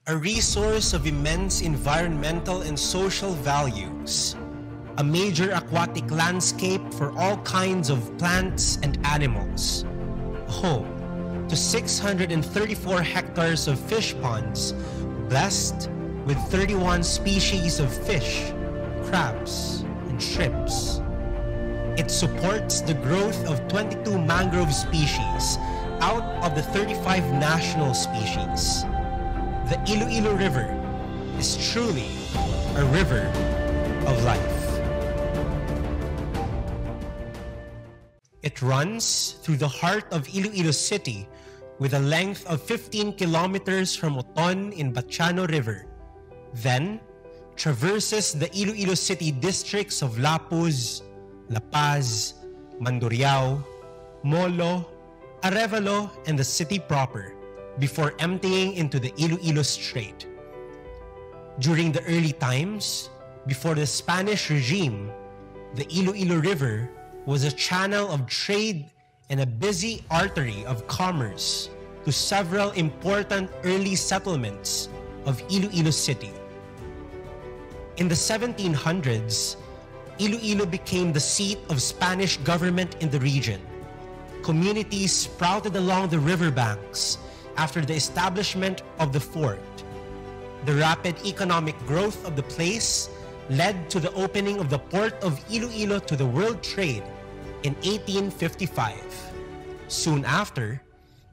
a resource of immense environmental and social values, a major aquatic landscape for all kinds of plants and animals, home to 634 hectares of fish ponds, blessed with 31 species of fish, crabs, and shrimps. It supports the growth of 22 mangrove species out of the 35 national species. The Iloilo River is truly a river of life. It runs through the heart of Iloilo City with a length of 15 kilometers from Oton in Batiano River, then traverses the Iloilo City districts of Lapuz, La Paz, Mandurriao, Molo, Arevalo, and the city proper, before emptying into the Iloilo Strait. During the early times, before the Spanish regime, the Iloilo River was a channel of trade and a busy artery of commerce to several important early settlements of Iloilo City. In the 1700s, Iloilo became the seat of Spanish government in the region. Communities sprouted along the riverbanks after the establishment of the fort. The rapid economic growth of the place led to the opening of the port of Iloilo to the world trade in 1855. Soon after,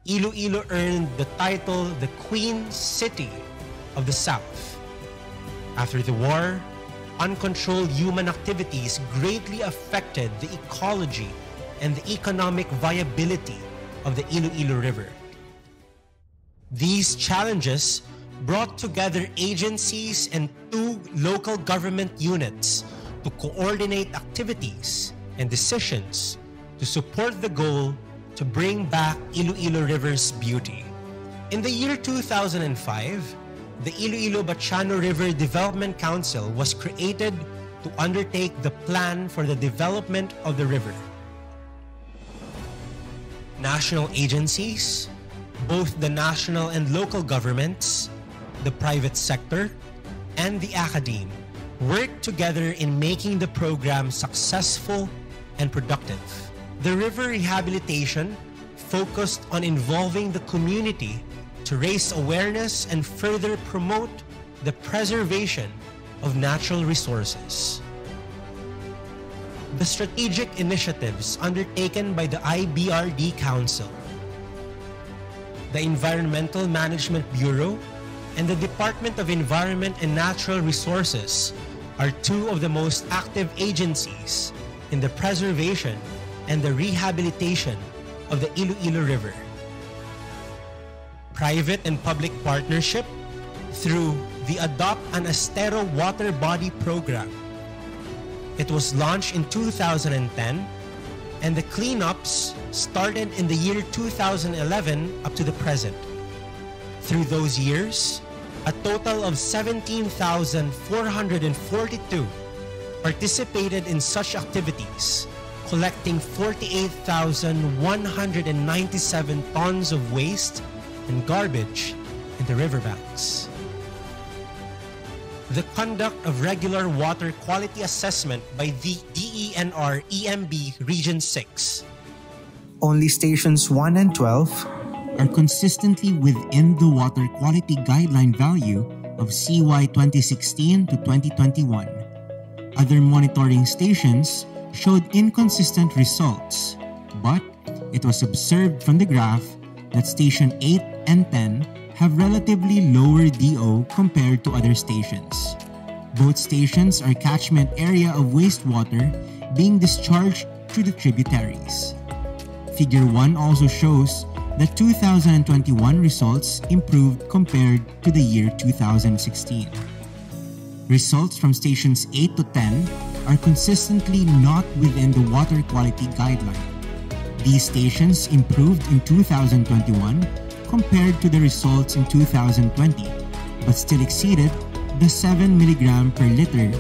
Iloilo earned the title the Queen City of the South. After the war, uncontrolled human activities greatly affected the ecology and the economic viability of the Iloilo River. These challenges brought together agencies and 2 local government units to coordinate activities and decisions to support the goal to bring back Iloilo River's beauty. In the year 2005, the Iloilo Batiano River Development Council was created to undertake the plan for the development of the river. National agencies, both the national and local governments, the private sector, and the academe worked together in making the program successful and productive. The river rehabilitation focused on involving the community to raise awareness and further promote the preservation of natural resources. The strategic initiatives undertaken by the IBRD Council, the Environmental Management Bureau, and the Department of Environment and Natural Resources are 2 of the most active agencies in the preservation and the rehabilitation of the Iloilo River. Private and public partnership through the Adopt an Estero Water Body Program. It was launched in 2010, and the cleanups started in the year 2011 up to the present. Through those years, a total of 17,442 participated in such activities, collecting 48,197 tons of waste and garbage in the riverbanks. The conduct of regular water quality assessment by the DENR EMB Region 6. Only stations 1 and 12 are consistently within the water quality guideline value of CY 2016 to 2021. Other monitoring stations showed inconsistent results, but it was observed from the graph that Station 8 and 10 have relatively lower DO compared to other stations. Both stations are catchment area of wastewater being discharged through the tributaries. Figure 1 also shows that 2021 results improved compared to the year 2016. Results from stations 8 to 10 are consistently not within the water quality guideline. These stations improved in 2021 compared to the results in 2020, but still exceeded the 7 mg per liter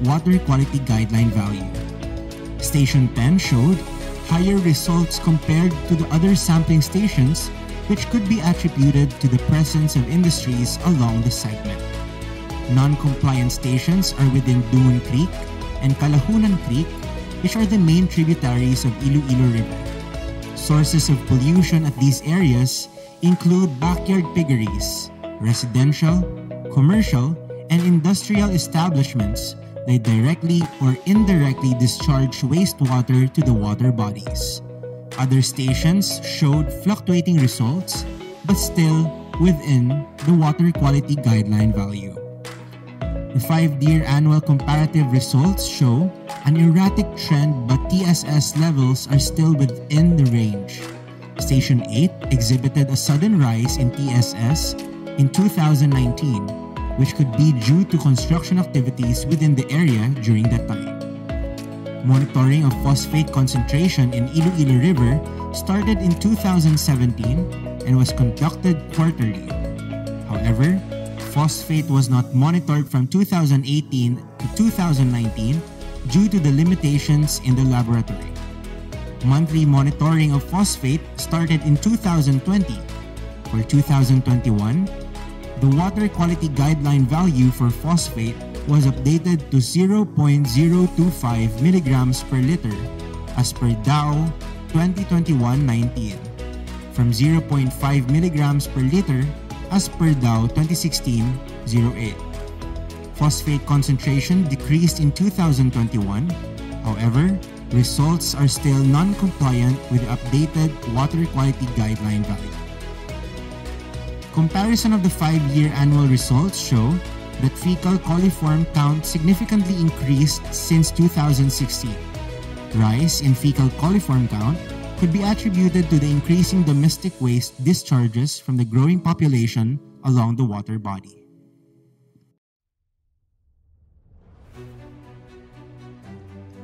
water quality guideline value. Station 10 showed higher results compared to the other sampling stations which could be attributed to the presence of industries along the segment. Non-compliant stations are within Dungun Creek and Kalahunan Creek, which are the main tributaries of Iloilo River. Sources of pollution at these areas include backyard piggeries, residential, commercial, and industrial establishments that directly or indirectly discharge wastewater to the water bodies. Other stations showed fluctuating results, but still within the water quality guideline value. The 5-year annual comparative results show an erratic trend, but TSS levels are still within the range. Station 8 exhibited a sudden rise in TSS in 2019, which could be due to construction activities within the area during that time. Monitoring of phosphate concentration in Iloilo River started in 2017 and was conducted quarterly. However, phosphate was not monitored from 2018 to 2019 due to the limitations in the laboratory. Monthly monitoring of phosphate started in 2020. For 2021, the water quality guideline value for phosphate was updated to 0.025 milligrams per liter as per DAO 2021-19 from 0.5 milligrams per liter as per DAO 2016-08. Phosphate concentration decreased in 2021. However, results are still non-compliant with the updated water quality guideline value. Comparison of the 5-year annual results show that fecal coliform count significantly increased since 2016. Rise in fecal coliform count could be attributed to the increasing domestic waste discharges from the growing population along the water body.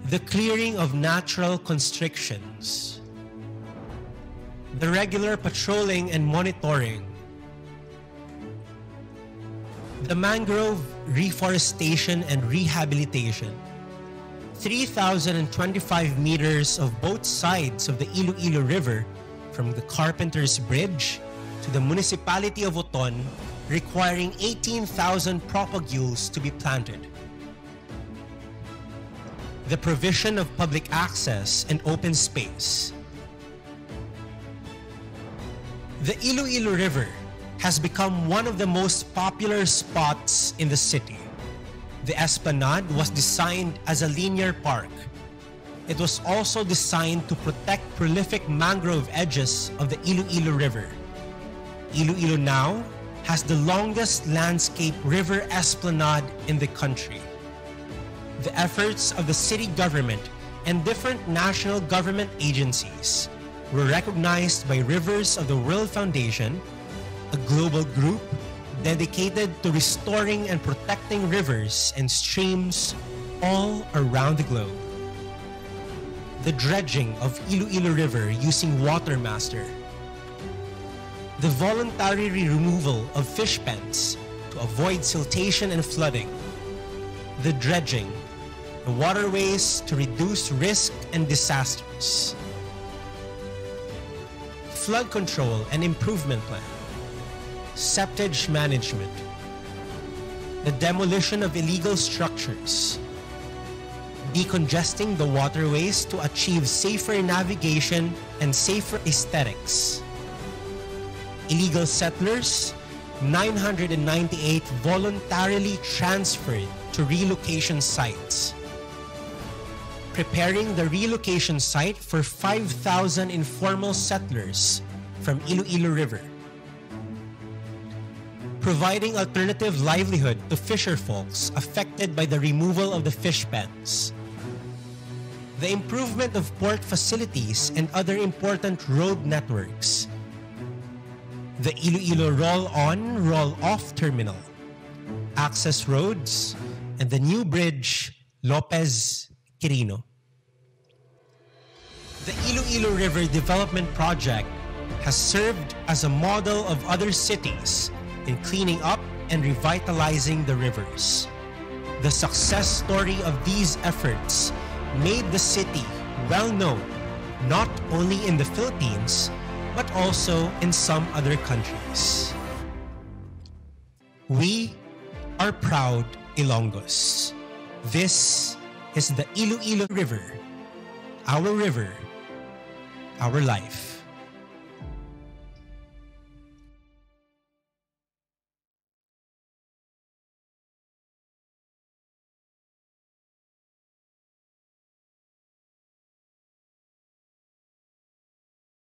The clearing of natural constrictions. The regular patrolling and monitoring. The mangrove reforestation and rehabilitation. 3,025 meters of both sides of the Iloilo River from the Carpenter's Bridge to the municipality of Oton, requiring 18,000 propagules to be planted. The provision of public access and open space. The Iloilo River has become one of the most popular spots in the city. The esplanade was designed as a linear park. It was also designed to protect prolific mangrove edges of the Iloilo River. Iloilo now has the longest landscape river esplanade in the country. The efforts of the city government and different national government agencies were recognized by Rivers of the World Foundation, a global group dedicated to restoring and protecting rivers and streams all around the globe. The dredging of Iloilo River using Watermaster. The voluntary removal of fish pens to avoid siltation and flooding. The dredging, the waterways to reduce risk and disasters. Flood control and improvement plan. Septage management. The demolition of illegal structures. Decongesting the waterways to achieve safer navigation and safer aesthetics. Illegal settlers, 998 voluntarily transferred to relocation sites. Preparing the relocation site for 5,000 informal settlers from Iloilo River. Providing alternative livelihood to fisher folks affected by the removal of the fish pens. The improvement of port facilities and other important road networks. The Iloilo Roll-On, Roll-Off Terminal. Access roads, and the new bridge, Lopez Quirino. The Iloilo River Development Project has served as a model of other cities in cleaning up and revitalizing the rivers. The success story of these efforts made the city well known not only in the Philippines but also in some other countries. We are proud Ilonggos. This is the Iloilo River, our life.